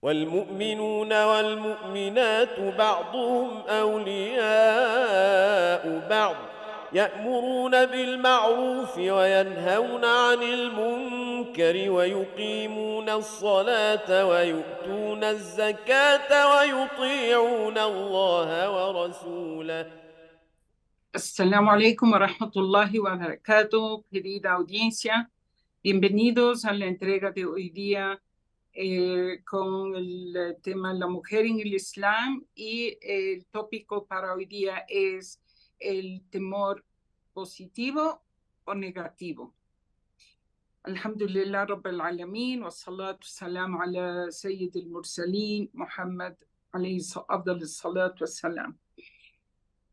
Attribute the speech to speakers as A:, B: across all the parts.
A: والمؤمنون والمؤمنات بعضهم أولياء بعض يأمرون بالمعروف وينهون عن المنكر ويقيمون الصلاة ويؤتون الزكاة ويطيعون الله ورسوله.
B: Assalamu alaikum wa rahmatullahi wa barakatuh, querida audiencia. Bienvenidos a la entrega de hoy día con el tema La mujer en el Islam, y el tópico para hoy día es el temor positivo o negativo. Alhamdulillah Rabbil Alameen wa salatu salam ala Sayyid al-Mursaleen Muhammad alayhi afdal salatu wa salam.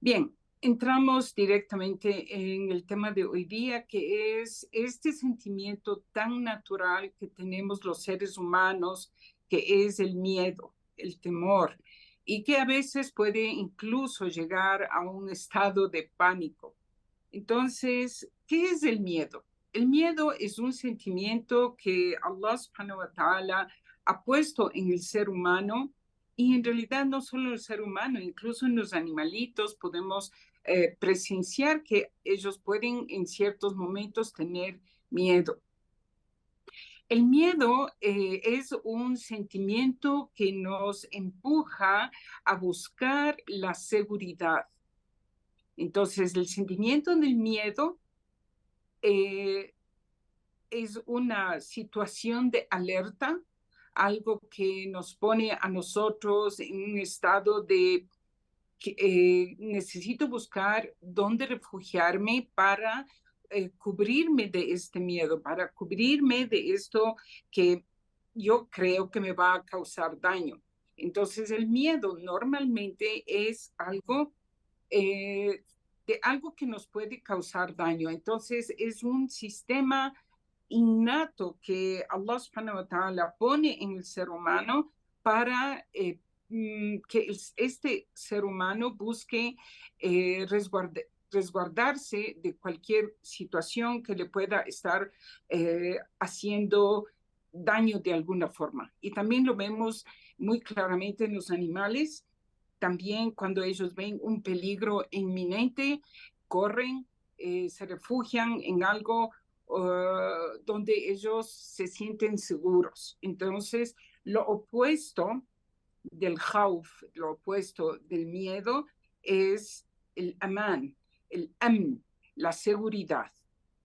B: Bien, entramos directamente en el tema de hoy día, que es este sentimiento tan natural que tenemos los seres humanos, que es el miedo, el temor, y que a veces puede incluso llegar a un estado de pánico. Entonces, ¿qué es el miedo? El miedo es un sentimiento que Allah subhanahu wa ta'ala ha puesto en el ser humano, y en realidad no solo en el ser humano, incluso en los animalitos podemos presenciar que ellos pueden en ciertos momentos tener miedo. El miedo es un sentimiento que nos empuja a buscar la seguridad. Entonces, el sentimiento del miedo es una situación de alerta, algo que nos pone a nosotros en un estado de que necesito buscar dónde refugiarme para cubrirme de este miedo, para cubrirme de esto que yo creo que me va a causar daño. Entonces, el miedo normalmente es algo de algo que nos puede causar daño. Entonces, es un sistema innato que Allah subhanahu wa ta'ala pone en el ser humano para que este ser humano busque resguardarse de cualquier situación que le pueda estar haciendo daño de alguna forma. Y también lo vemos muy claramente en los animales. También cuando ellos ven un peligro inminente, corren, se refugian en algo donde ellos se sienten seguros. Entonces, lo opuesto del khawf, lo opuesto del miedo, es el aman, el amn, la seguridad.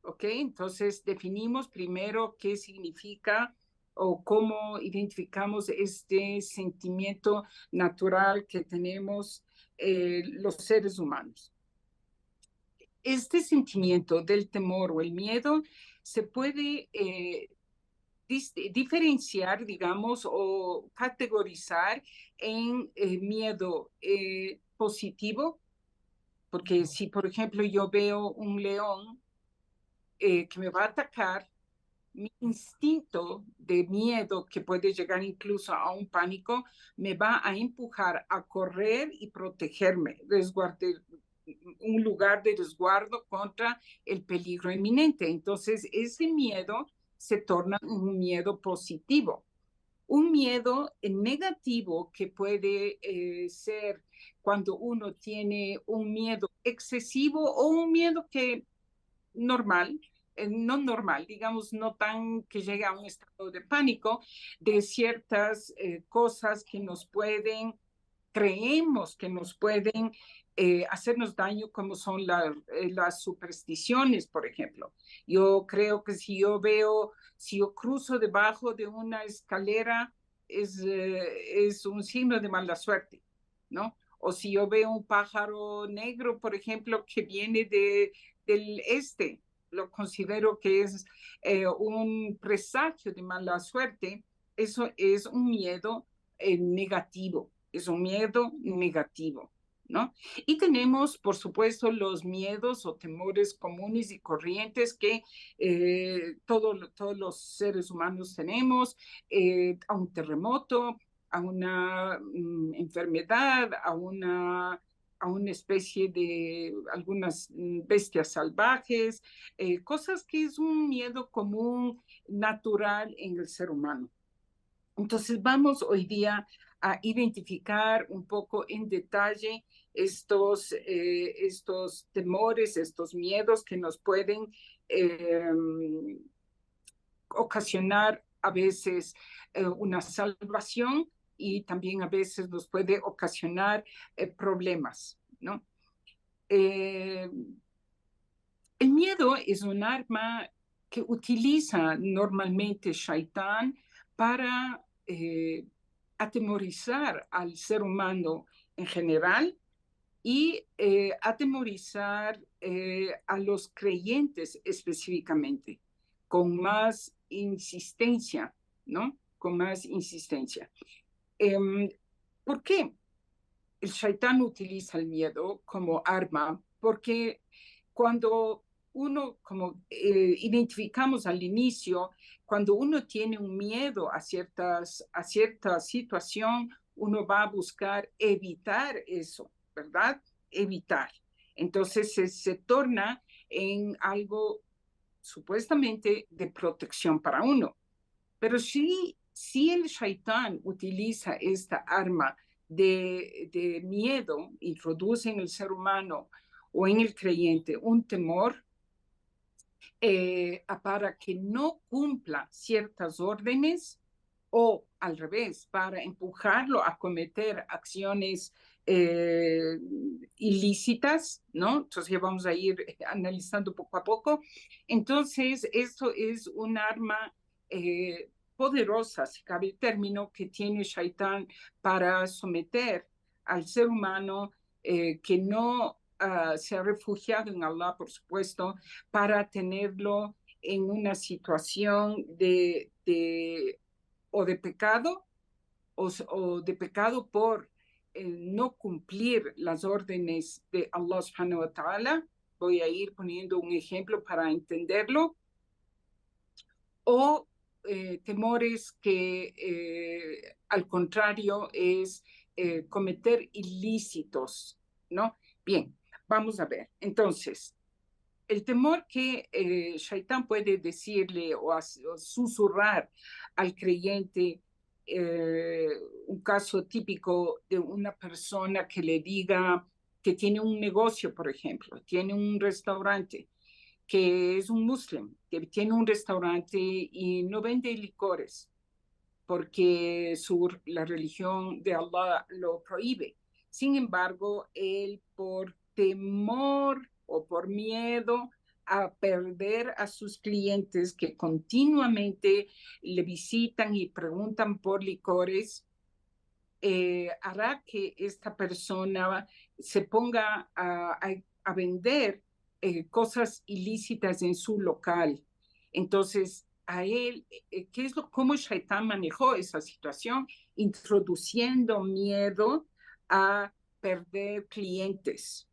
B: ¿Ok? Entonces, definimos primero qué significa o cómo identificamos este sentimiento natural que tenemos los seres humanos. Este sentimiento del temor o el miedo se puede diferenciar, digamos, o categorizar en miedo positivo, porque si, por ejemplo, yo veo un león que me va a atacar, mi instinto de miedo, que puede llegar incluso a un pánico, me va a empujar a correr y protegerme, un lugar de resguardo contra el peligro inminente. Entonces, ese miedo se torna un miedo positivo. Un miedo negativo que puede ser cuando uno tiene un miedo excesivo o un miedo que normal, no normal, digamos, no tan que llegue a un estado de pánico, de ciertas cosas que creemos que nos pueden hacernos daño, como son las supersticiones, por ejemplo. Yo creo que si yo cruzo debajo de una escalera, es un signo de mala suerte, ¿no? O si yo veo un pájaro negro, por ejemplo, que viene del este, lo considero que es un presagio de mala suerte. Eso es un miedo negativo, es un miedo negativo, ¿no? Y tenemos, por supuesto, los miedos o temores comunes y corrientes que todos los seres humanos tenemos, a un terremoto, a una enfermedad, a una especie de algunas bestias salvajes, cosas que es un miedo común, natural en el ser humano. Entonces vamos hoy día a identificar un poco en detalle estos temores, estos miedos que nos pueden eh, ocasionar a veces una salvación y también a veces nos puede ocasionar problemas, ¿no? Eh, el miedo es un arma que utiliza normalmente Shaitán para atemorizar al ser humano en general y atemorizar a los creyentes específicamente, con más insistencia, ¿no? Con más insistencia. ¿Por qué el shaitán utiliza el miedo como arma? Porque cuando uno, como identificamos al inicio, cuando uno tiene un miedo a cierta situación, uno va a buscar evitar eso, ¿verdad? Evitar. Entonces se torna en algo supuestamente de protección para uno. Pero si el shaitán utiliza esta arma de miedo, introduce en el ser humano o en el creyente un temor para que no cumpla ciertas órdenes o al revés, para empujarlo a cometer acciones ilícitas, ¿no? Entonces ya vamos a ir analizando poco a poco. Entonces, esto es un arma poderosa, si cabe el término, que tiene Shaitán para someter al ser humano que no se ha refugiado en Allah, por supuesto, para tenerlo en una situación o de pecado o de pecado por no cumplir las órdenes de Allah subhanahu wa ta'ala. Voy a ir poniendo un ejemplo para entenderlo. O temores que al contrario es cometer ilícitos, ¿no? Bien, vamos a ver. Entonces, el temor que Shaitán puede decirle o susurrar al creyente, un caso típico de una persona que le diga que tiene un negocio, por ejemplo, tiene un restaurante, que es un musulmán, que tiene un restaurante y no vende licores porque la religión de Allah lo prohíbe. Sin embargo, él por temor o por miedo a perder a sus clientes que continuamente le visitan y preguntan por licores, hará que esta persona se ponga a vender cosas ilícitas en su local. Entonces, a él, cómo Shaitán manejó esa situación? Introduciendo miedo a perder clientes,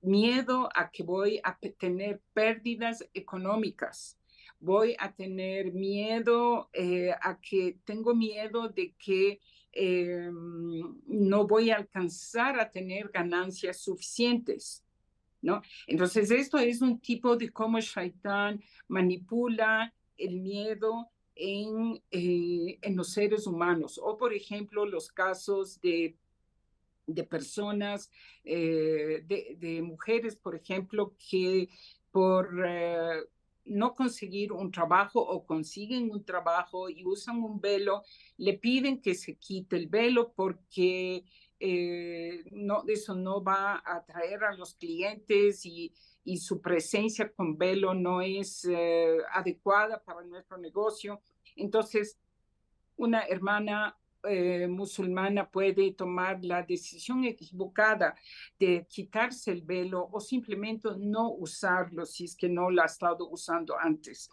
B: miedo a que voy a tener pérdidas económicas, voy a tener miedo a que tengo miedo de que no voy a alcanzar a tener ganancias suficientes, ¿no? Entonces, esto es un tipo de cómo Shaitán manipula el miedo en los seres humanos. O, por ejemplo, los casos de personas, de mujeres, por ejemplo, que por no conseguir un trabajo o consiguen un trabajo y usan un velo, le piden que se quite el velo porque no, eso no va a atraer a los clientes y su presencia con velo no es adecuada para nuestro negocio. Entonces, una hermana musulmana puede tomar la decisión equivocada de quitarse el velo o simplemente no usarlo si es que no lo ha estado usando antes,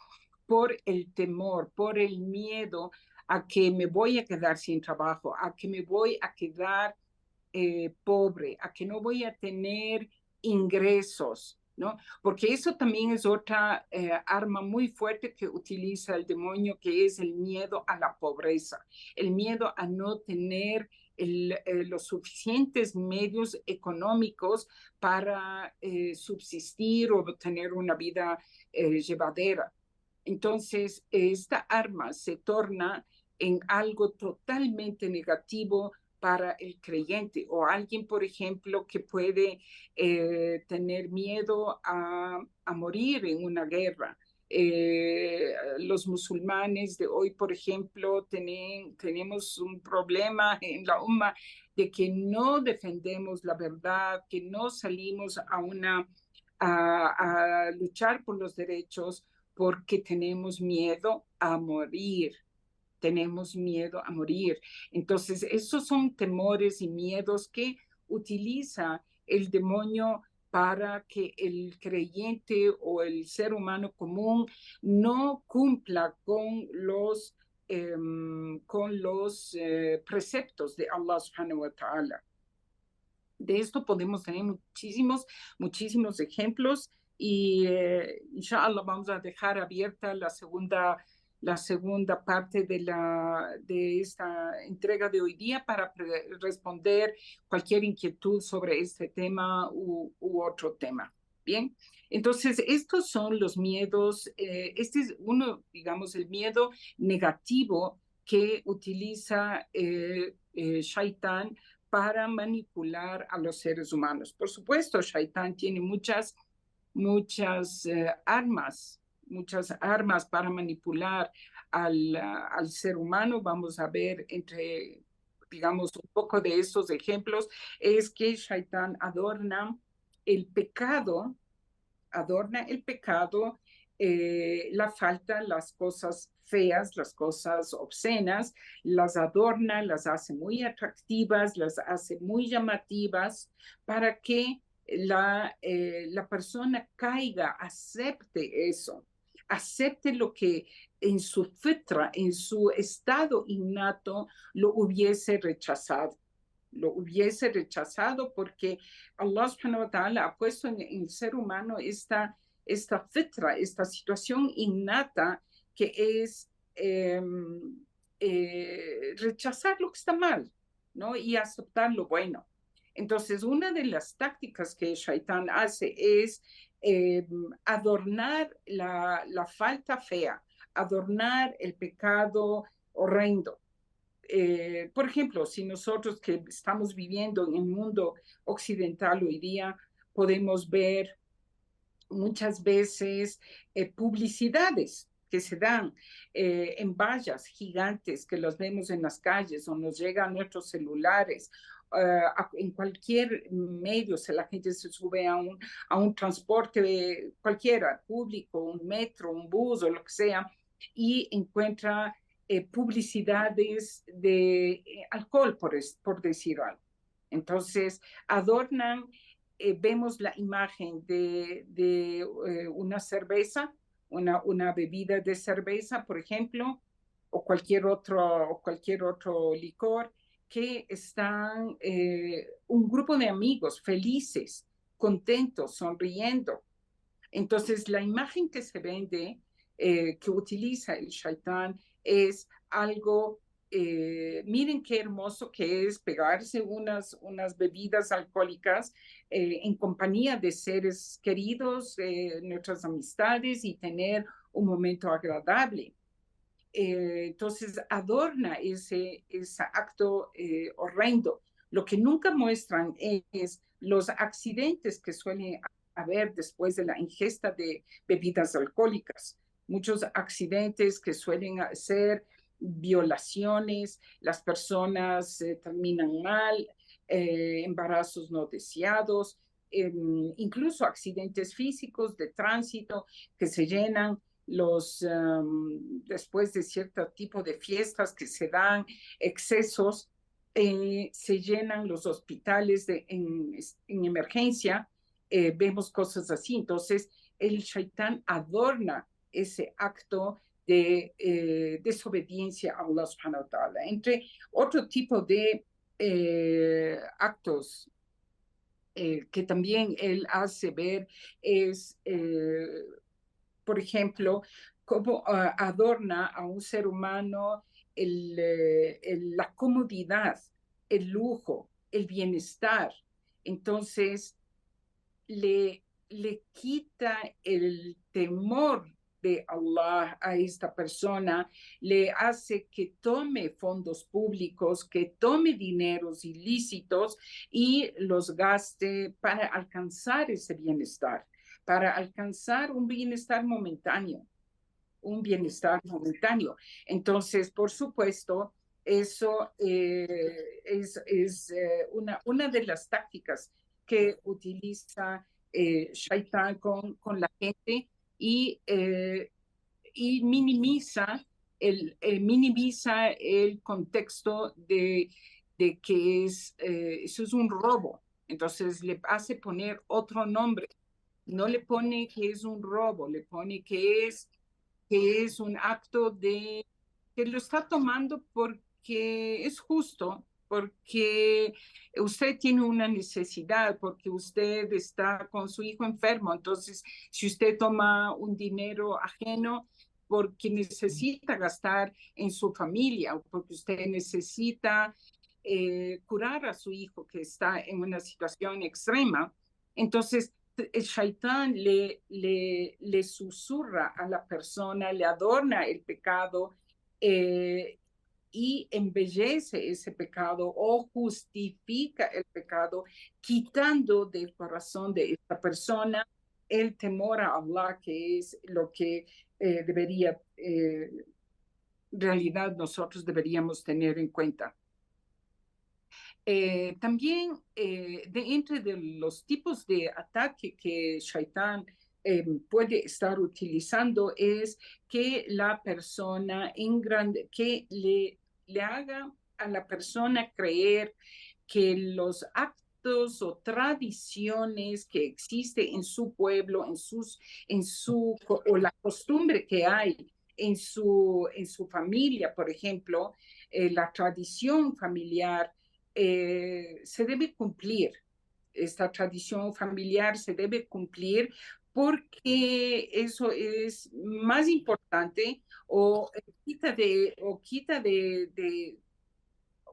B: por el temor, por el miedo a que me voy a quedar sin trabajo, a que me voy a quedar pobre, a que no voy a tener ingresos, ¿no? Porque eso también es otra arma muy fuerte que utiliza el demonio, que es el miedo a la pobreza, el miedo a no tener los suficientes medios económicos para subsistir o tener una vida llevadera. Entonces, esta arma se torna en algo totalmente negativo para el creyente, o alguien, por ejemplo, que puede tener miedo a morir en una guerra. Los musulmanes de hoy, por ejemplo, tenemos un problema en la umma de que no defendemos la verdad, que no salimos a luchar por los derechos porque tenemos miedo a morir. Tenemos miedo a morir. Entonces, esos son temores y miedos que utiliza el demonio para que el creyente o el ser humano común no cumpla con los preceptos de Allah subhanahu wa ta'ala. De esto podemos tener muchísimos ejemplos y inshallah vamos a dejar abierta la segunda parte de esta entrega de hoy día para responder cualquier inquietud sobre este tema u otro tema. Bien, entonces estos son los miedos, este es uno, digamos, el miedo negativo que utiliza Shaitán para manipular a los seres humanos. Por supuesto, Shaitán tiene muchas armas para manipular al ser humano. Vamos a ver digamos, un poco de estos ejemplos. Es que Shaitán el pecado, la falta, las cosas feas, las cosas obscenas, las adorna, las hace muy atractivas, las hace muy llamativas para que la persona caiga, acepte eso, acepte lo que en su fitra, en su estado innato, lo hubiese rechazado. Lo hubiese rechazado porque Allah subhanahu wa ta'ala ha puesto en el ser humano esta fitra, esta situación innata que es rechazar lo que está mal, ¿no? Y aceptar lo bueno. Entonces, una de las tácticas que Shaitán hace es adornar la falta fea, adornar el pecado horrendo. Por ejemplo, si nosotros que estamos viviendo en el mundo occidental hoy día, podemos ver muchas veces publicidades que se dan en vallas gigantes que las vemos en las calles o nos llegan a nuestros celulares. En cualquier medio, si la gente se sube a un transporte cualquiera, público, un metro, un bus o lo que sea, y encuentra publicidades de alcohol, por decir algo. Entonces, adornan, vemos la imagen de una cerveza, una bebida de cerveza, por ejemplo, o cualquier otro licor, que están un grupo de amigos felices, contentos, sonriendo. Entonces, la imagen que se vende, que utiliza el Shaitán, es algo, miren qué hermoso que es pegarse unas bebidas alcohólicas en compañía de seres queridos, nuestras amistades, y tener un momento agradable. Entonces, adorna ese acto horrendo. Lo que nunca muestran es los accidentes que suelen haber después de la ingesta de bebidas alcohólicas. Muchos accidentes que suelen ser violaciones, las personas terminan mal, embarazos no deseados, incluso accidentes físicos de tránsito que se llenan después de cierto tipo de fiestas que se dan, excesos, se llenan los hospitales en emergencia, vemos cosas así. Entonces, el Shaitán adorna ese acto de desobediencia a Allah subhanahu wa ta'ala. Entre otro tipo de actos que también él hace ver es, por ejemplo, cómo adorna a un ser humano la comodidad, el lujo, el bienestar. Entonces, le quita el temor de Allah a esta persona, le hace que tome fondos públicos, que tome dineros ilícitos y los gaste para alcanzar ese bienestar, para alcanzar un bienestar momentáneo, un bienestar momentáneo. Entonces, por supuesto, eso es una de las tácticas que utiliza Shaitán con la gente y minimiza el contexto de que eso es un robo. Entonces le hace poner otro nombre. No le pone que es un robo, le pone que es un acto que lo está tomando porque es justo, porque usted tiene una necesidad, porque usted está con su hijo enfermo. Entonces, si usted toma un dinero ajeno porque necesita gastar en su familia o porque usted necesita curar a su hijo que está en una situación extrema, entonces el shaitán le susurra a la persona, le adorna el pecado eh, y embellece ese pecado o justifica el pecado, quitando del corazón de esta persona el temor a Allah, que es lo que debería, en realidad nosotros deberíamos tener en cuenta. También entre de los tipos de ataque que Shaitán puede estar utilizando es que la persona que le haga a la persona creer que los actos o tradiciones que existen en su pueblo, o la costumbre que hay en su familia, por ejemplo, la tradición familiar se debe cumplir. Esta tradición familiar se debe cumplir porque eso es más importante o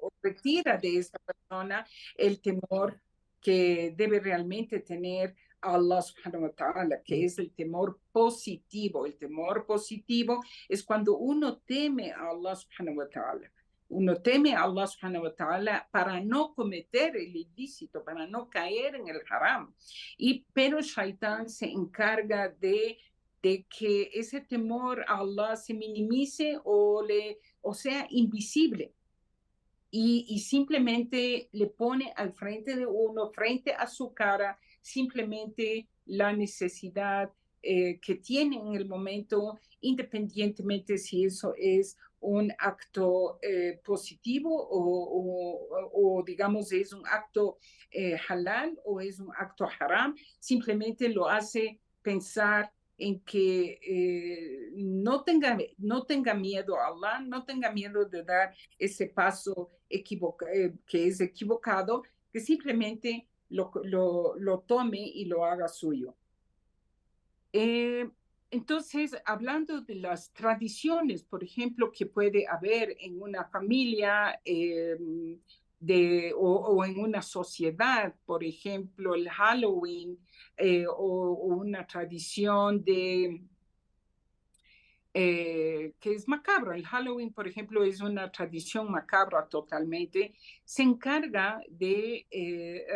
B: o retira de esta persona el temor que debe realmente tener Allah subhanahu wa ta'ala, que es el temor positivo. El temor positivo es cuando uno teme a Allah subhanahu wa ta'ala. Uno teme a Allah subhanahu wa ta'ala para no cometer el ilícito, para no caer en el haram. Pero Shaitán se encarga de que ese temor a Allah se minimice o sea invisible. Y simplemente le pone al frente de uno, frente a su cara, simplemente la necesidad que tiene en el momento, independientemente si eso es un acto positivo o, digamos es un acto halal o es un acto haram, simplemente lo hace pensar en que no tenga miedo a Allah, no tenga miedo de dar ese paso que es equivocado, que simplemente lo tome y lo haga suyo. Entonces, hablando de las tradiciones, por ejemplo, que puede haber en una familia o en una sociedad, por ejemplo, el Halloween o una tradición que es macabra. El Halloween, por ejemplo, es una tradición macabra totalmente. Se encarga de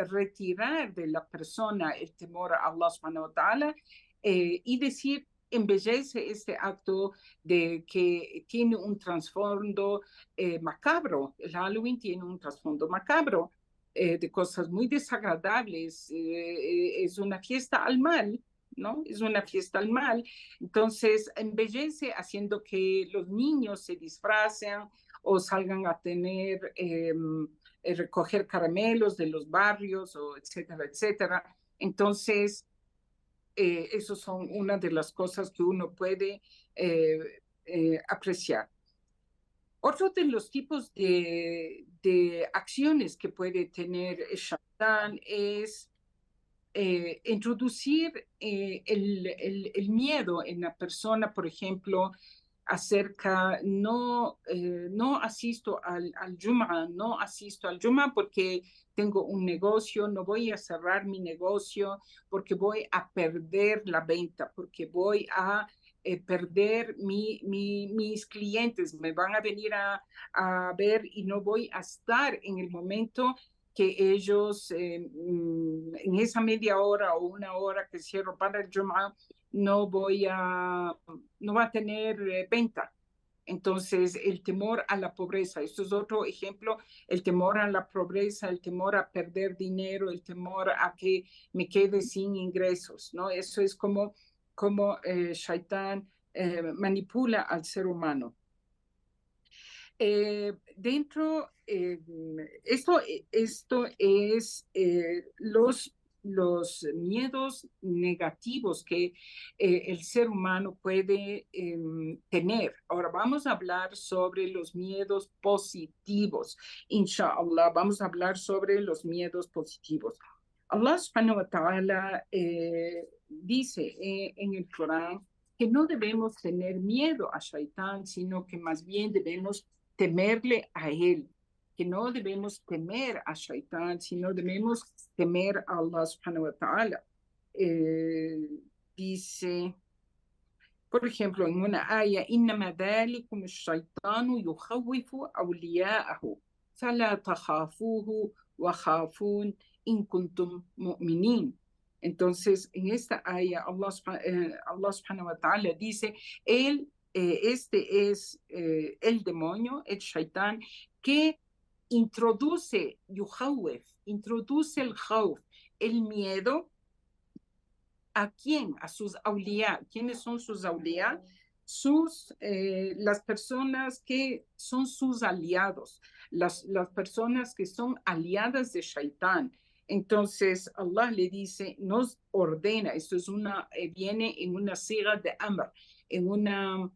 B: retirar de la persona el temor a Allah subhanahu wa ta'ala y decir, embellece este acto de que tiene un trasfondo macabro. El Halloween tiene un trasfondo macabro de cosas muy desagradables. Es una fiesta al mal, ¿no? Es una fiesta al mal. Entonces, embellece haciendo que los niños se disfracen o salgan a recoger caramelos de los barrios, o etcétera, etcétera. Entonces, esos son una de las cosas que uno puede apreciar. Otro de los tipos de acciones que puede tener Shaitán es introducir el miedo en la persona, por ejemplo, acerca, no asisto al Jum'ah, no asisto al Jum'ah porque tengo un negocio, no voy a cerrar mi negocio porque voy a perder la venta, porque voy a perder mis clientes, me van a venir a ver y no voy a estar en el momento que ellos en esa media hora o una hora que cierro para el Jum'ah no va a tener venta. Entonces, el temor a la pobreza, esto es otro ejemplo, el temor a la pobreza, el temor a perder dinero, el temor a que me quede sin ingresos, ¿no? Eso es como Shaitán manipula al ser humano. Esto es los miedos negativos que el ser humano puede tener. Ahora vamos a hablar sobre los miedos positivos. Inshallah, vamos a hablar sobre los miedos positivos. Allah subhanahu wa ta'ala dice en el Corán que no debemos tener miedo a Shaitán, sino que más bien debemos temerle a él, que no debemos temer a Shaitán, sino debemos temer a Allah subhanahu wa ta'ala. Dice, por ejemplo, en una aya, إِنَّمَا ذَلِكُمُ الشَّيْطَانُ يُخَوِّفُ أَوْلِيَاءَهُ فَلَا تَخَافُوهُ وَخَافُونِ إِن كُنتُم مُؤْمِنِينَ. Entonces, en esta aya, Allah subhanahu wa ta'ala dice, este es el demonio, el shaitán, que introduce introduce el khawf, el miedo. ¿A quién? A sus awliya. ¿Quiénes son sus awliya? Las personas que son sus aliados, las personas que son aliadas de Shaitán. Entonces Allah le dice, nos ordena, esto es viene en una siga de amr, en una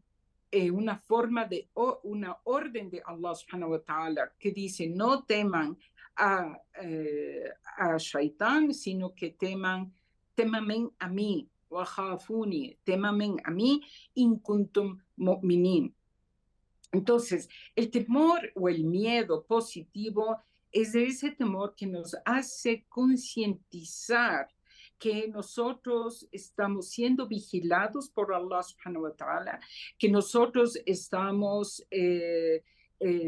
B: forma de una orden de Allah subhanahu wa ta'ala que dice, no teman a Shaitán, sino que témamen a mí, wajafuni, témamen a mí, in kuntum mu'minin. Entonces, el temor o el miedo positivo es de ese temor que nos hace concientizar que nosotros estamos siendo vigilados por Allah subhanahu wa ta'ala, que nosotros estamos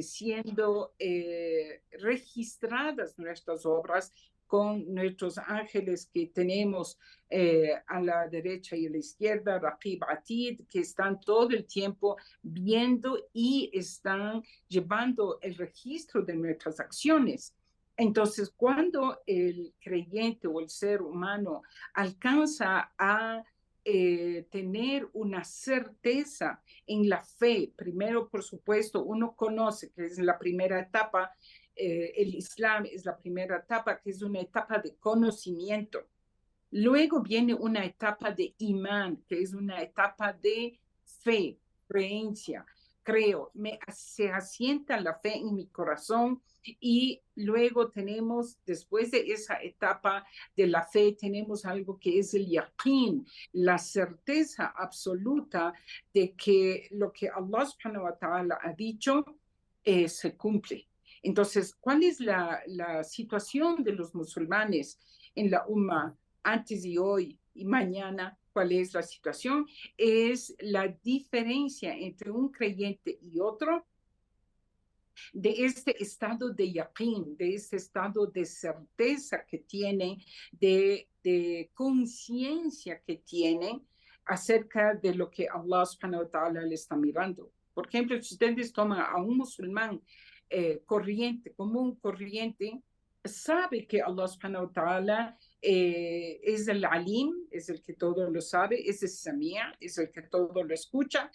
B: siendo registradas nuestras obras con nuestros ángeles que tenemos a la derecha y a la izquierda, Raqib Atid, que están todo el tiempo viendo y están llevando el registro de nuestras acciones. Entonces, cuando el creyente o el ser humano alcanza a tener una certeza en la fe, primero, por supuesto, uno conoce que es la primera etapa, el Islam es la primera etapa, que es una etapa de conocimiento. Luego viene una etapa de imán, que es una etapa de fe, creencia. Creo, se asienta la fe en mi corazón y luego tenemos, después de esa etapa de la fe, tenemos algo que es el yaqeen, la certeza absoluta de que lo que Allah subhanahu wa ta'ala ha dicho se cumple. Entonces, ¿cuál es la situación de los musulmanes en la Ummah antes y hoy y mañana? ¿Cuál es la situación? Es la diferencia entre un creyente y otro de este estado de yaqeen, de este estado de certeza que tienen, de conciencia que tienen acerca de lo que Allah subhanahu wa ta'ala le está mirando. Por ejemplo, si ustedes toman a un musulmán común corriente, sabe que Allah subhanahu wa ta'ala es el alim, es el que todo lo sabe, es el samia, es el que todo lo escucha,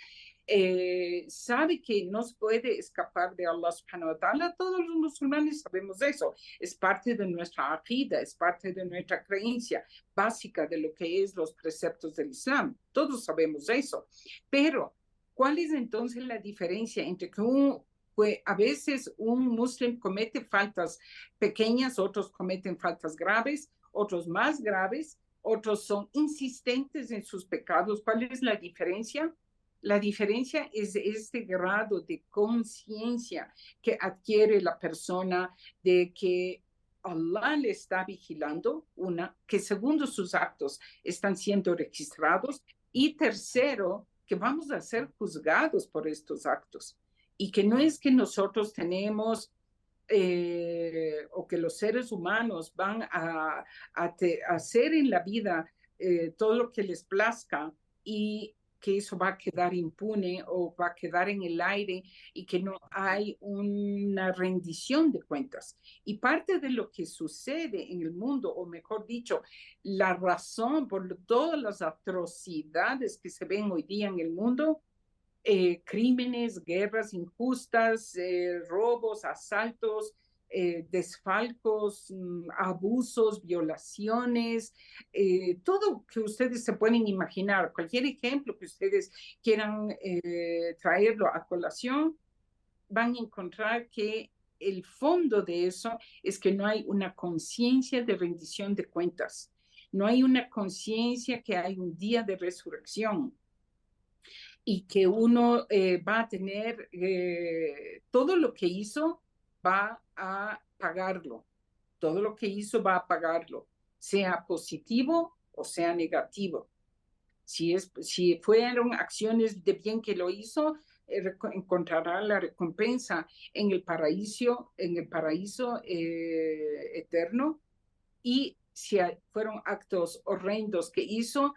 B: sabe que no se puede escapar de Allah subhanahu wa ta'ala. Todos los musulmanes sabemos eso, es parte de nuestra aqida, es parte de nuestra creencia básica de lo que es los preceptos del Islam, todos sabemos eso. Pero, ¿cuál es entonces la diferencia entre que a veces un musulmán comete faltas pequeñas, otros cometen faltas graves, otros más graves, otros son insistentes en sus pecados? ¿Cuál es la diferencia? La diferencia es este grado de conciencia que adquiere la persona de que Allah le está vigilando, que segundo sus actos están siendo registrados, y tercero, que vamos a ser juzgados por estos actos y que no es que nosotros tenemos o que los seres humanos van a hacer en la vida todo lo que les plazca y que eso va a quedar impune o va a quedar en el aire y que no hay una rendición de cuentas. Y parte de lo que sucede en el mundo, o mejor dicho, la razón por todas las atrocidades que se ven hoy día en el mundo, crímenes, guerras injustas, robos, asaltos, desfalcos, abusos, violaciones, todo que ustedes se pueden imaginar, cualquier ejemplo que ustedes quieran traerlo a colación, van a encontrar que el fondo de eso es que no hay una conciencia de rendición de cuentas, no hay una conciencia que hay un día de resurrección y que uno va a tener todo lo que hizo va a pagarlo, todo lo que hizo va a pagarlo, sea positivo o sea negativo. Si fueron acciones de bien que lo hizo, encontrará la recompensa en el paraíso eterno. Y si fueron actos horrendos que hizo,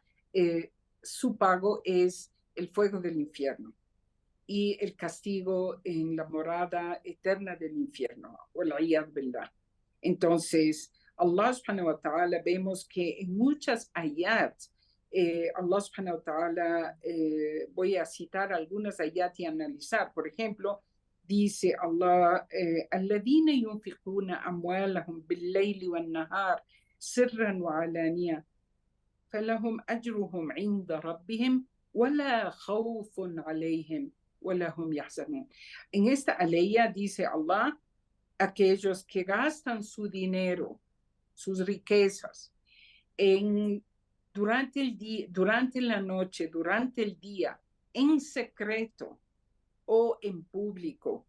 B: su pago es el fuego del infierno y el castigo en la morada eterna del infierno, o la verdad. Entonces, Allah subhanahu wa ta'ala, vemos que en muchas ayat, Allah subhanahu wa ta'ala, voy a citar algunas ayat y analizar. Por ejemplo, dice Allah, alladhina yunfiquna amwalahum bil-layli wan-nahar sirran wa alaniya falahum ajruhum 'inda rabbihim wala khawfun 'alayhim wala hum yahzanun. En esta aleya dice Allah, aquellos que gastan su dinero, sus riquezas, durante el día, durante la noche, durante el día, en secreto o en público,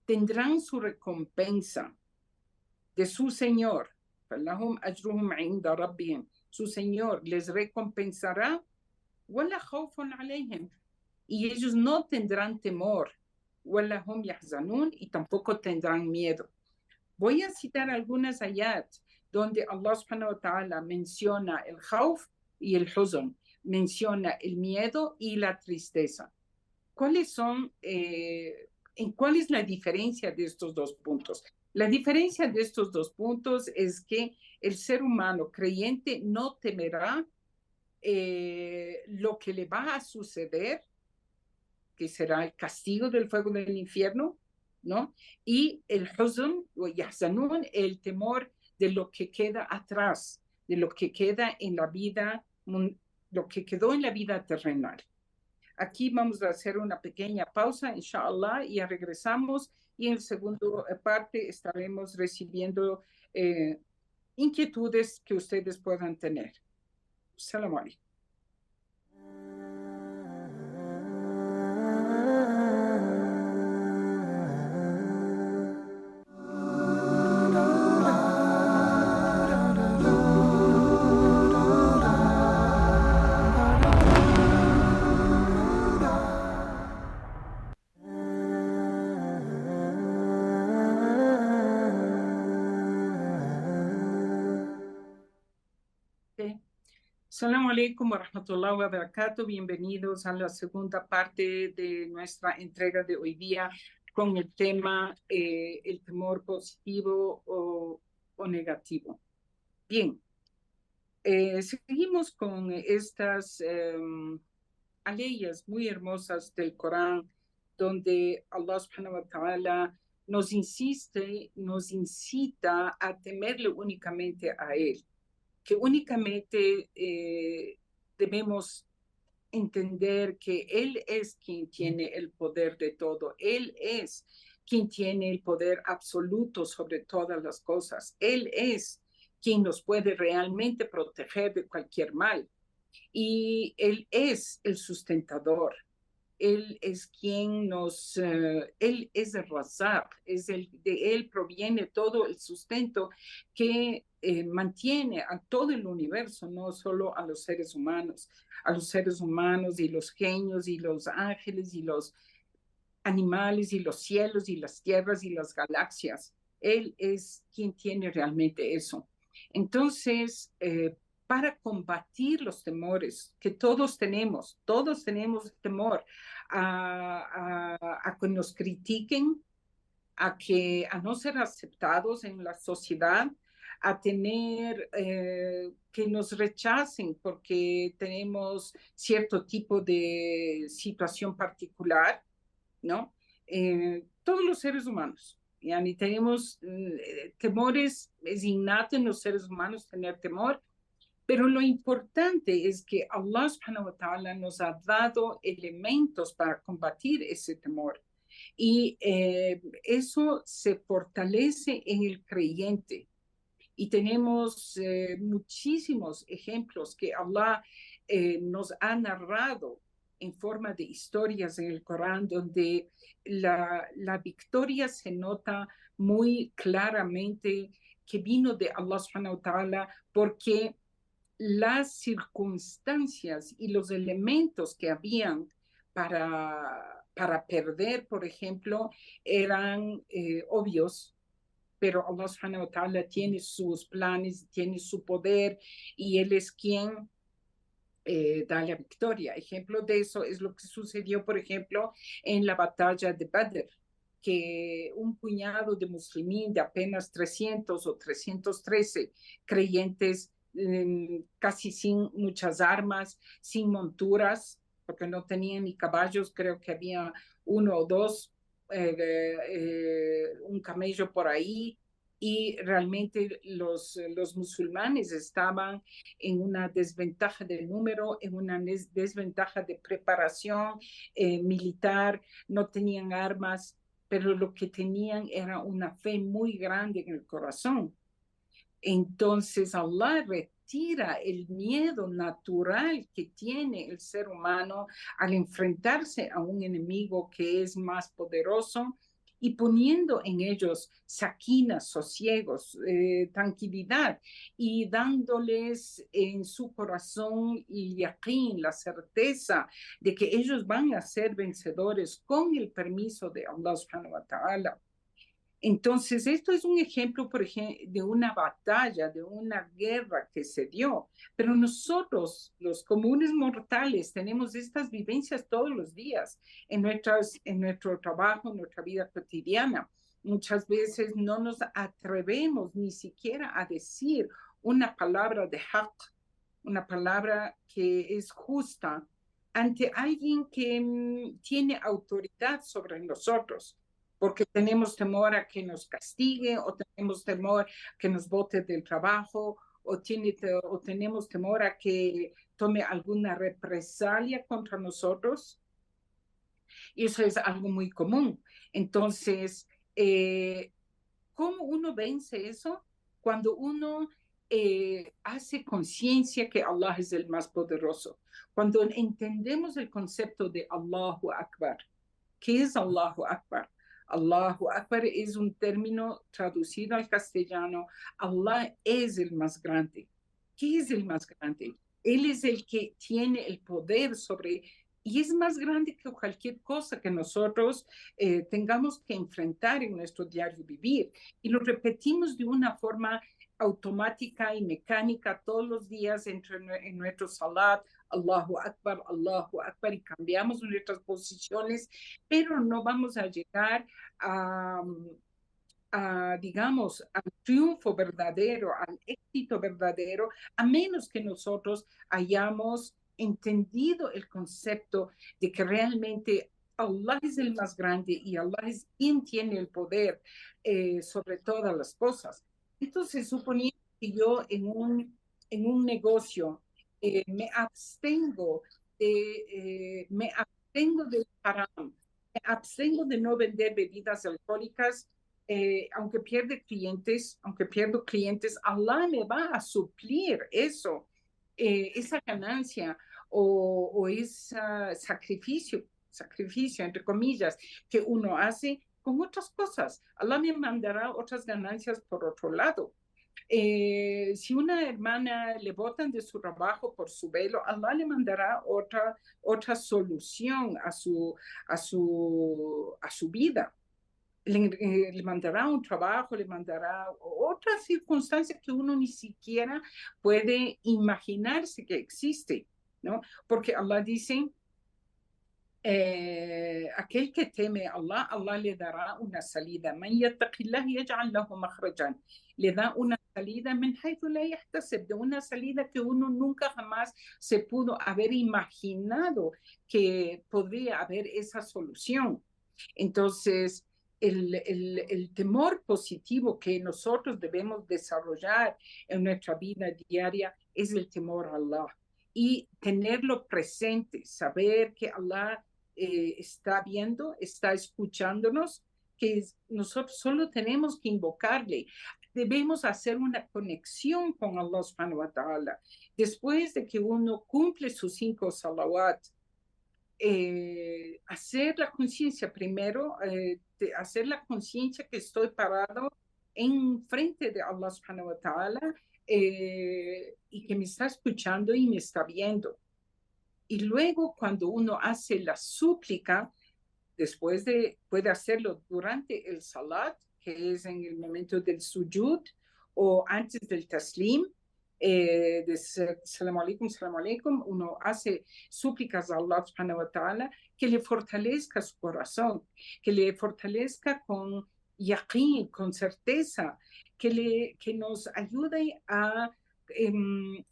B: tendrán su recompensa de su Señor. فَلَهُمْ أَجْرُهُمْ عِنْدَ رَبِّهِمْ. Su Señor les recompensará. وَلَا خَوْفٌ عَلَيْهِمْ. Y ellos no tendrán temor. وَلَا هُمْ يَحْزَنُونَ. Y tampoco tendrán miedo. Voy a citar algunas ayat donde Allah subhanahu wa ta'ala menciona el khawf y el huzn, menciona el miedo y la tristeza. ¿Cuál es la diferencia de estos dos puntos? La diferencia de estos dos puntos es que el ser humano creyente no temerá lo que le va a suceder, que será el castigo del fuego del infierno, ¿no? Y el huzn o yahzanun, el temor de lo que queda atrás, de lo que queda en la vida, lo que quedó en la vida terrenal. Aquí vamos a hacer una pequeña pausa, inshallah, y ya regresamos. Y en la segunda parte estaremos recibiendo inquietudes que ustedes puedan tener. Salam alaikum. Assalamu alaikum wa rahmatullahi wa barakatuh. Bienvenidos a la segunda parte de nuestra entrega de hoy día con el tema el temor positivo o negativo. Bien, seguimos con estas aleyas muy hermosas del Corán, donde Allah subhanahu wa ta'ala nos incita a temerle únicamente a Él, que únicamente debemos entender que Él es quien tiene el poder de todo. Él es quien tiene el poder absoluto sobre todas las cosas. Él es quien nos puede realmente proteger de cualquier mal. Y Él es el sustentador. Él es quien Él es el Razak, de Él proviene todo el sustento que mantiene a todo el universo, no solo a los seres humanos, y los genios y los ángeles y los animales y los cielos y las tierras y las galaxias. Él es quien tiene realmente eso. Entonces, para combatir los temores que todos tenemos temor a que nos critiquen, a no ser aceptados en la sociedad, a tener que nos rechacen porque tenemos cierto tipo de situación particular, ¿no? Todos los seres humanos. Y tenemos temores, es innato en los seres humanos tener temor, pero lo importante es que Allah subhanahu wa ta'ala nos ha dado elementos para combatir ese temor. Y eso se fortalece en el creyente. Y tenemos muchísimos ejemplos que Allah nos ha narrado en forma de historias en el Corán, donde la victoria se nota muy claramente que vino de Allah subhanahu wa ta'ala, porque las circunstancias y los elementos que habían para perder, por ejemplo, eran obvios, pero Allah subhanahu wa ta'ala tiene sus planes, tiene su poder, y Él es quien da la victoria. Ejemplo de eso es lo que sucedió, por ejemplo, en la batalla de Badr, que un puñado de musulmán de apenas 300 o 313 creyentes, casi sin muchas armas, sin monturas, porque no tenían ni caballos, creo que había uno o dos, un camello por ahí, y realmente los musulmanes estaban en una desventaja de número, en una desventaja de preparación militar, no tenían armas, pero lo que tenían era una fe muy grande en el corazón. Entonces Allah retira el miedo natural que tiene el ser humano al enfrentarse a un enemigo que es más poderoso, y poniendo en ellos saquinas, sosiegos, tranquilidad, y dándoles en su corazón el yaqín, la certeza de que ellos van a ser vencedores con el permiso de Allah subhanahu wa ta'ala. Entonces, esto es un ejemplo, por ejemplo, de una batalla, de una guerra que se dio, pero nosotros, los comunes mortales, tenemos estas vivencias todos los días en nuestro trabajo, en nuestra vida cotidiana. Muchas veces no nos atrevemos ni siquiera a decir una palabra de haq, una palabra que es justa ante alguien que tiene autoridad sobre nosotros, porque tenemos temor a que nos castigue, o tenemos temor a que nos bote del trabajo, o tenemos temor a que tome alguna represalia contra nosotros. Y eso es algo muy común. Entonces, ¿cómo uno vence eso? Cuando uno hace conciencia que Allah es el más poderoso. Cuando entendemos el concepto de Allahu Akbar. ¿Qué es Allahu Akbar? Allahu Akbar es un término traducido al castellano. Allah es el más grande. ¿Qué es el más grande? Él es el que tiene el poder sobre, y es más grande que cualquier cosa que nosotros tengamos que enfrentar en nuestro diario vivir. Y lo repetimos de una forma automática y mecánica todos los días en nuestro salat, Allahu Akbar, y cambiamos nuestras posiciones, pero no vamos a llegar digamos, al triunfo verdadero, al éxito verdadero, a menos que nosotros hayamos entendido el concepto de que realmente Allah es el más grande y Allah es quien tiene el poder sobre todas las cosas. Entonces, suponiendo que yo en un negocio me abstengo del haram, me abstengo de no vender bebidas alcohólicas, aunque pierdo clientes, Allah me va a suplir eso, esa ganancia o ese sacrificio sacrificio, entre comillas, que uno hace con otras cosas. Allah me mandará otras ganancias por otro lado. Si una hermana le botan de su trabajo por su velo, Allah le mandará otra solución a su vida. Le mandará un trabajo, le mandará otras circunstancias que uno ni siquiera puede imaginarse que existe, ¿no? Porque Allah dice, aquel que teme a Allah, Allah le dará una salida. Man yattaqillah yaj'al lahu makhrajan. Le da una salida min haythu la yahtasib, de una salida que uno nunca jamás se pudo haber imaginado que podría haber esa solución. Entonces, el temor positivo que nosotros debemos desarrollar en nuestra vida diaria es el temor a Allah. Y tenerlo presente, saber que Allah está viendo, está escuchándonos, que nosotros solo tenemos que invocarle. Debemos hacer una conexión con Allah subhanahu wa ta'ala. Después de que uno cumple sus 5 salawat, hacer la conciencia primero, hacer la conciencia que estoy parado en frente de Allah subhanahu wa ta'ala y que me está escuchando y me está viendo. Y luego cuando uno hace la súplica, puede hacerlo durante el salat, que es en el momento del sujud, o antes del taslim, de salam alaikum, uno hace súplicas a Allah subhanahu wa ta'ala, que le fortalezca su corazón, que le fortalezca con yaqeen, con certeza, que nos ayude a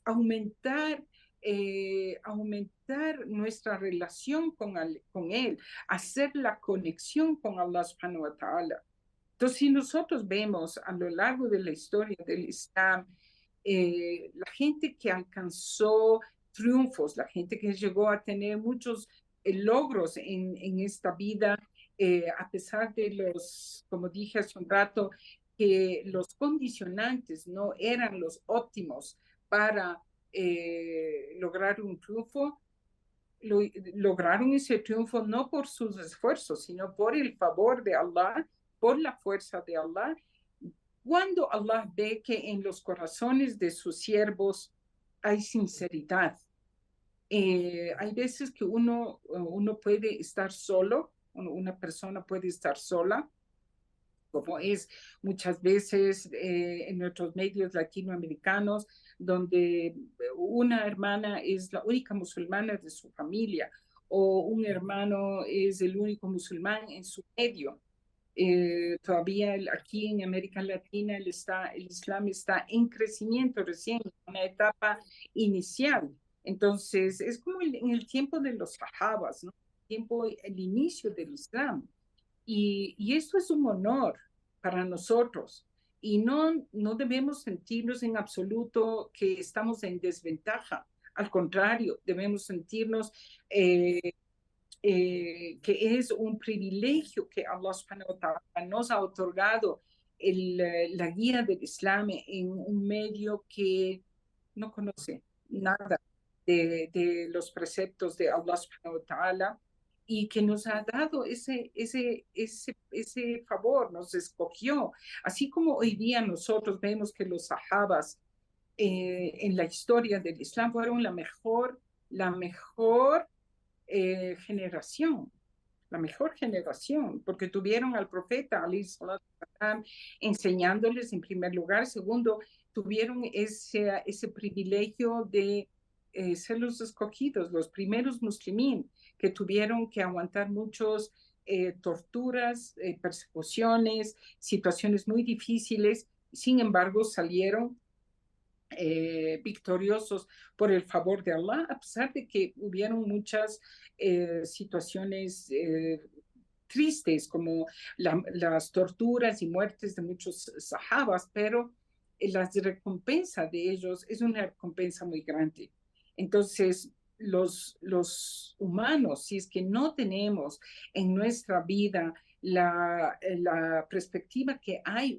B: aumentar nuestra relación con Él, hacer la conexión con Allah subhanahu wa ta'ala. Entonces, si nosotros vemos a lo largo de la historia del Islam, la gente que alcanzó triunfos, la gente que llegó a tener muchos logros en esta vida, a pesar de como dije hace un rato, que los condicionantes no eran los óptimos para lograr un triunfo, lograron ese triunfo no por sus esfuerzos, sino por el favor de Allah, por la fuerza de Allah. Cuando Allah ve que en los corazones de sus siervos hay sinceridad, hay veces que uno puede estar solo, una persona puede estar sola, como es muchas veces en nuestros medios latinoamericanos, donde una hermana es la única musulmana de su familia o un hermano es el único musulmán en su medio. Todavía aquí en América Latina el Islam está en crecimiento recién, en una etapa inicial. Entonces, es como en el tiempo de los sahabas, ¿no? El inicio del Islam. Y esto es un honor para nosotros. Y no debemos sentirnos en absoluto que estamos en desventaja. Al contrario, debemos sentirnos que es un privilegio que Allah subhanahu wa ta'ala nos ha otorgado la guía del Islam en un medio que no conoce nada de los preceptos de Allah subhanahu wa ta'ala y que nos ha dado ese favor, nos escogió. Así como hoy día nosotros vemos que los sahabas en la historia del Islam fueron la mejor generación, la mejor generación, porque tuvieron al profeta alayhi salatu wasalam enseñándoles en primer lugar, segundo, tuvieron ese privilegio de ser los escogidos, los primeros muslimín, que tuvieron que aguantar muchos torturas, persecuciones, situaciones muy difíciles, sin embargo salieron victoriosos por el favor de Allah, a pesar de que hubieron muchas situaciones tristes, como las torturas y muertes de muchos sahabas, pero la recompensa de ellos es una recompensa muy grande. Entonces, los humanos, si es que no tenemos en nuestra vida la perspectiva que hay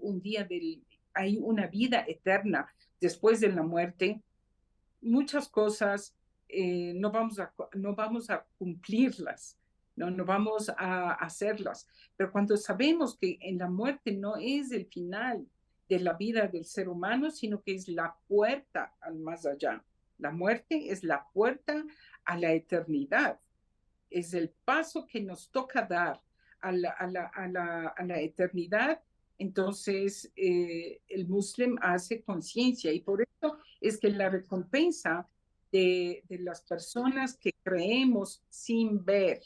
B: hay una vida eterna después de la muerte, muchas cosas no vamos a cumplirlas. no, no vamos a hacerlas. Pero cuando sabemos que en la muerte no es el final de la vida del ser humano, sino que es la puerta al más allá. La muerte es la puerta a la eternidad. Es el paso que nos toca dar a la eternidad. Entonces, el musulmán hace conciencia y por eso es que la recompensa de las personas que creemos sin ver,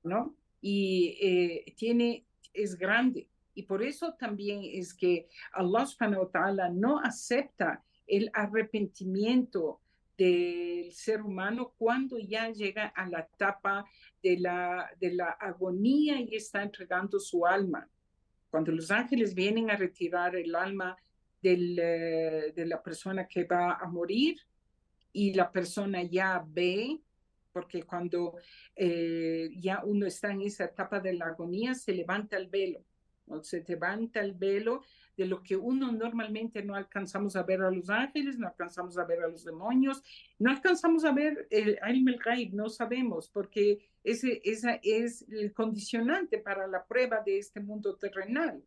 B: ¿no? Y es grande. Y por eso también es que Allah subhanahu wa ta'ala no acepta el arrepentimiento del ser humano cuando ya llega a la etapa de la agonía y está entregando su alma. Cuando los ángeles vienen a retirar el alma de la persona que va a morir, y la persona ya ve, porque cuando ya uno está en esa etapa de la agonía, se levanta el velo, ¿no? Se levanta el velo de lo que uno normalmente no alcanzamos a ver a los ángeles, no alcanzamos a ver a los demonios, no alcanzamos a ver el ilm al-ghaib, no sabemos, porque esa es el condicionante para la prueba de este mundo terrenal,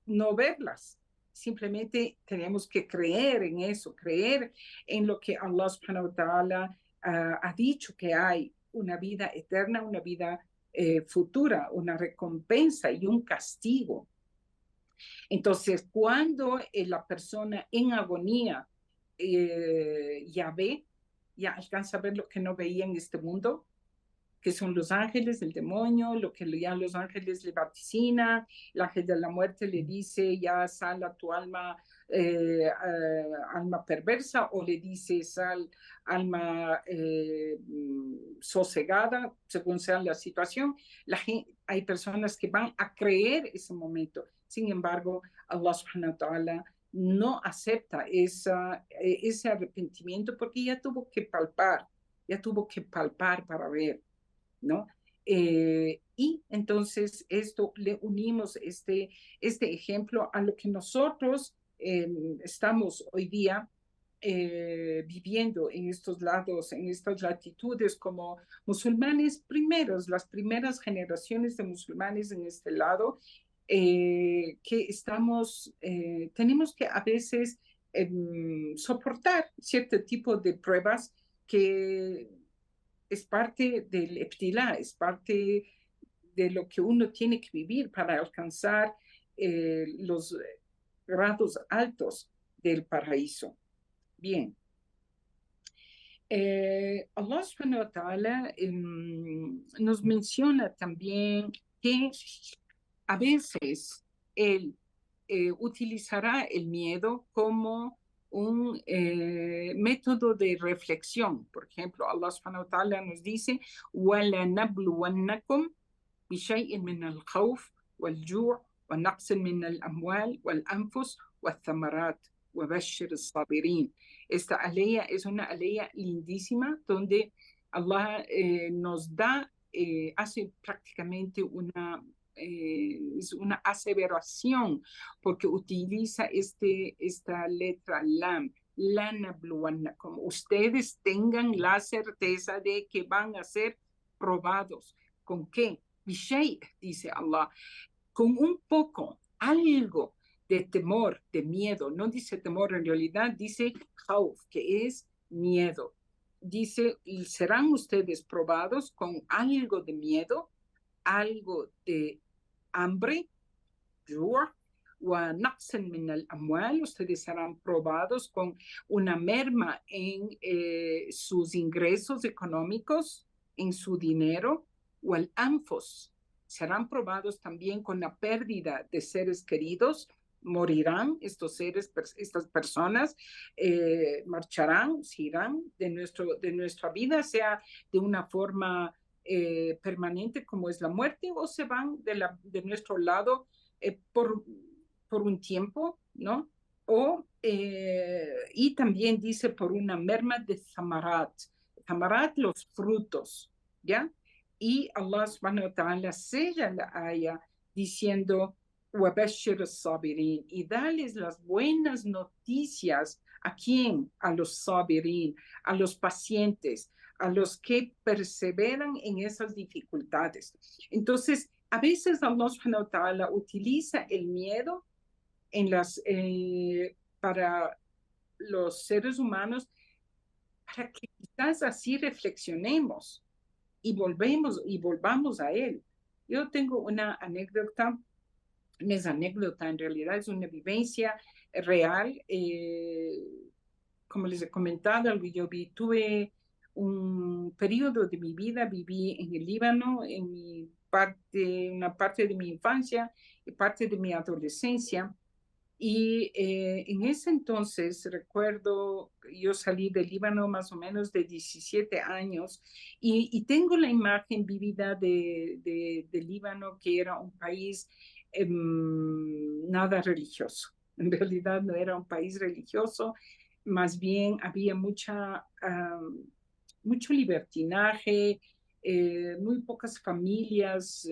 B: no verlas. Simplemente tenemos que creer en eso, creer en lo que Allah subhanahu wa ta'ala ha dicho, que hay una vida eterna, una vida futura, una recompensa y un castigo. Entonces, cuando la persona en agonía ya ve, ya alcanza a ver lo que no veía en este mundo, que son los ángeles, el demonio, lo que ya los ángeles le vaticina, el ángel de la muerte le dice, ya sal a tu alma, alma perversa, o le dice, sal alma sosegada, según sea la situación. Hay personas que van a creer ese momento. Sin embargo, Allah subhanahu wa ta'ala no acepta ese arrepentimiento porque ya tuvo que palpar para ver, ¿no? Y entonces esto le unimos este ejemplo a lo que nosotros estamos hoy día viviendo en estos lados, en estas latitudes como musulmanes primeros, las primeras generaciones de musulmanes en este lado, que tenemos que a veces soportar cierto tipo de pruebas que es parte del eptilá, es parte de lo que uno tiene que vivir para alcanzar los grados altos del paraíso. Bien. Allah subhanahu wa ta'ala nos menciona también que a veces Él utilizará el miedo como un método de reflexión. Por ejemplo, Allah subhanahu wa ta'ala nos dice, وَلَنَبْلُوَنَّكُمْ بِشَيْءٍ مِنَ الْخَوْفِ وَالْجُوعِ وَنَقْصٍ مِنَ الْأَمْوَالِ وَالْأَنْفُسِ وَالثَّمَرَاتِ وَبَشِّرِ الصَّابِرِينَ. Esta aleya es una aleya lindísima donde Allah nos da, hace prácticamente es una aseveración, porque utiliza esta letra lam, como ustedes tengan la certeza de que van a ser probados. ¿Con qué? Bishay, dice Allah, con un poco, algo de temor, de miedo. No dice temor, en realidad dice khawf, que es miedo. Dice, serán ustedes probados con algo de miedo, algo de hambre, ustedes serán probados con una merma en sus ingresos económicos, en su dinero, o el anfos, serán probados también con la pérdida de seres queridos, morirán estos seres, estas personas, marcharán, se irán de nuestra vida, sea de una forma permanente como es la muerte, o se van de nuestro lado por un tiempo, ¿no? Y también dice por una merma de zamarat, los frutos, ¿ya? Y Allah subhanahu wa ta'ala sella la aya diciendo وَبَشِّرِ الصَّابِرِينَ, y darles las buenas noticias. ¿A quién? A los sabirin, a los pacientes, a los que perseveran en esas dificultades. Entonces, a veces Allah subhanahu wa ta'ala utiliza el miedo para los seres humanos, para que quizás así reflexionemos y volvamos a él. Yo tengo una anécdota, no es anécdota, en realidad es una vivencia real. Como les he comentado, tuve un periodo de mi vida, viví en el Líbano, una parte de mi infancia y parte de mi adolescencia. Y en ese entonces, recuerdo, yo salí del Líbano más o menos de 17 años y tengo la imagen vívida de Líbano, que era un país nada religioso. En realidad no era un país religioso, más bien había mucho libertinaje, muy pocas familias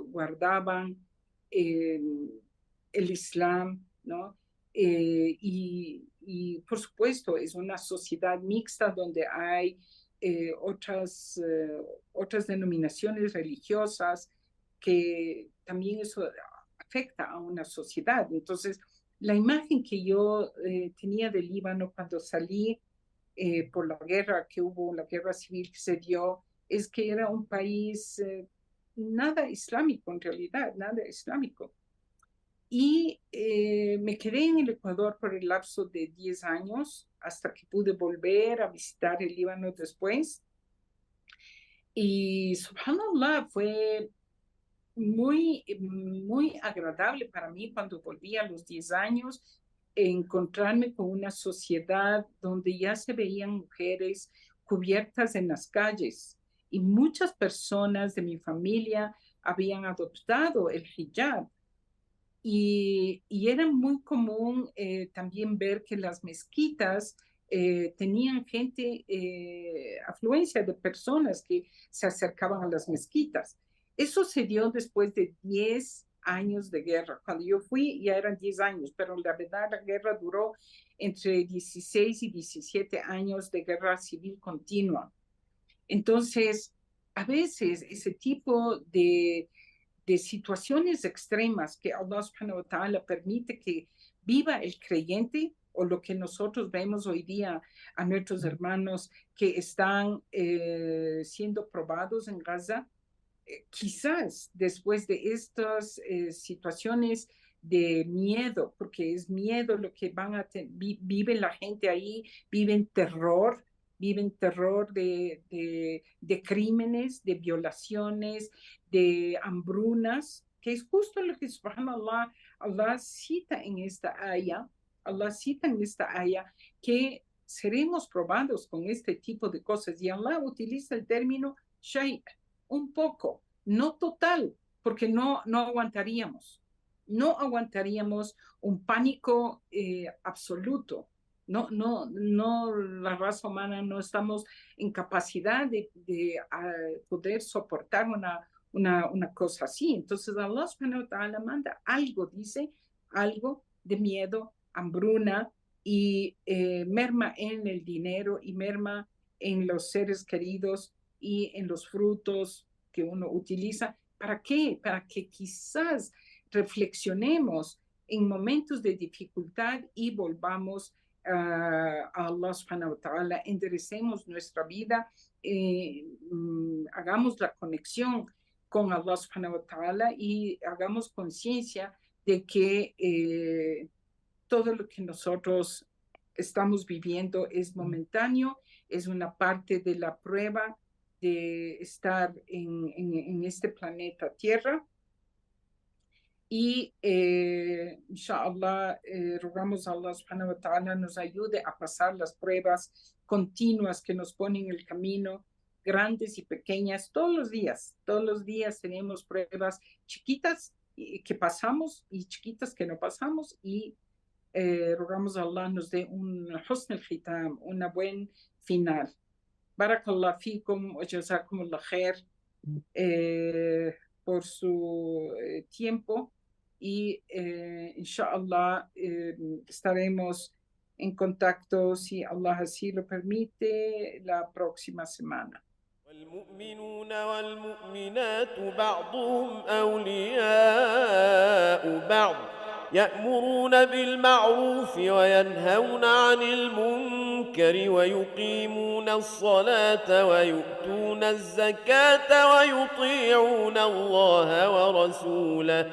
B: guardaban eh, el Islam, ¿no? Por supuesto es una sociedad mixta donde hay otras denominaciones religiosas, que también eso afecta a una sociedad. Entonces, la imagen que yo tenía del Líbano cuando salí por la guerra que hubo, la guerra civil que se dio, es que era un país nada islámico, en realidad, nada islámico. Y me quedé en el Ecuador por el lapso de 10 años, hasta que pude volver a visitar el Líbano después. Y subhanallah, fue muy agradable para mí cuando volví a los 10 años, encontrarme con una sociedad donde ya se veían mujeres cubiertas en las calles, y muchas personas de mi familia habían adoptado el hijab. Y era muy común también ver que las mezquitas tenían afluencia de personas que se acercaban a las mezquitas. Eso se dio después de 10 años de guerra. Cuando yo fui ya eran 10 años, pero la verdad la guerra duró entre 16 y 17 años de guerra civil continua. Entonces, a veces ese tipo de situaciones extremas que Allah subhanahu wa ta'ala permite que viva el creyente, o lo que nosotros vemos hoy día a nuestros hermanos que están siendo probados en Gaza, quizás después de estas situaciones de miedo, porque es miedo lo que vive la gente ahí, viven terror de crímenes, de violaciones, de hambrunas, que es justo lo que subhanallah Allah cita en esta aya. Allah cita en esta aya que seremos probados con este tipo de cosas, y Allah utiliza el término shay, un poco, no total, porque no aguantaríamos un pánico absoluto. No, la raza humana no estamos en capacidad de poder soportar una cosa así. Entonces Allah subhanahu wa ta'ala manda algo, dice, algo de miedo, hambruna, y merma en el dinero, y merma en los seres queridos y en los frutos que uno utiliza. ¿Para qué? Para que quizás reflexionemos en momentos de dificultad y volvamos a Allah subhanahu wa ta'ala, enderecemos nuestra vida, hagamos la conexión con Allah subhanahu wa ta'ala y hagamos conciencia de que todo lo que nosotros estamos viviendo es momentáneo, es una parte de la prueba de estar en este planeta Tierra. Y inshallah, rogamos a Allah subhanahu wa ta'ala nos ayude a pasar las pruebas continuas que nos ponen en el camino, grandes y pequeñas. Todos los días tenemos pruebas chiquitas que pasamos y chiquitas que no pasamos, y rogamos a Allah nos dé un husn al-khitam, una buen final. Barakallah fikum wa jazakumullah khair por su tiempo. y inshallah estaremos en contacto, si Allah así lo permite, la próxima semana.
A: والمؤمنون والمؤمنات بعضهم أولياء بعض يأمرون بالمعروف وينهون عن المنكر ويقيمون الصلاة ويؤتون الزكاة ويطيعون الله ورسوله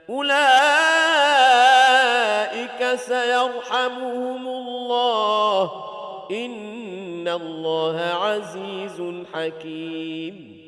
A: أولئك سيرحمهم الله إن الله عزيز حكيم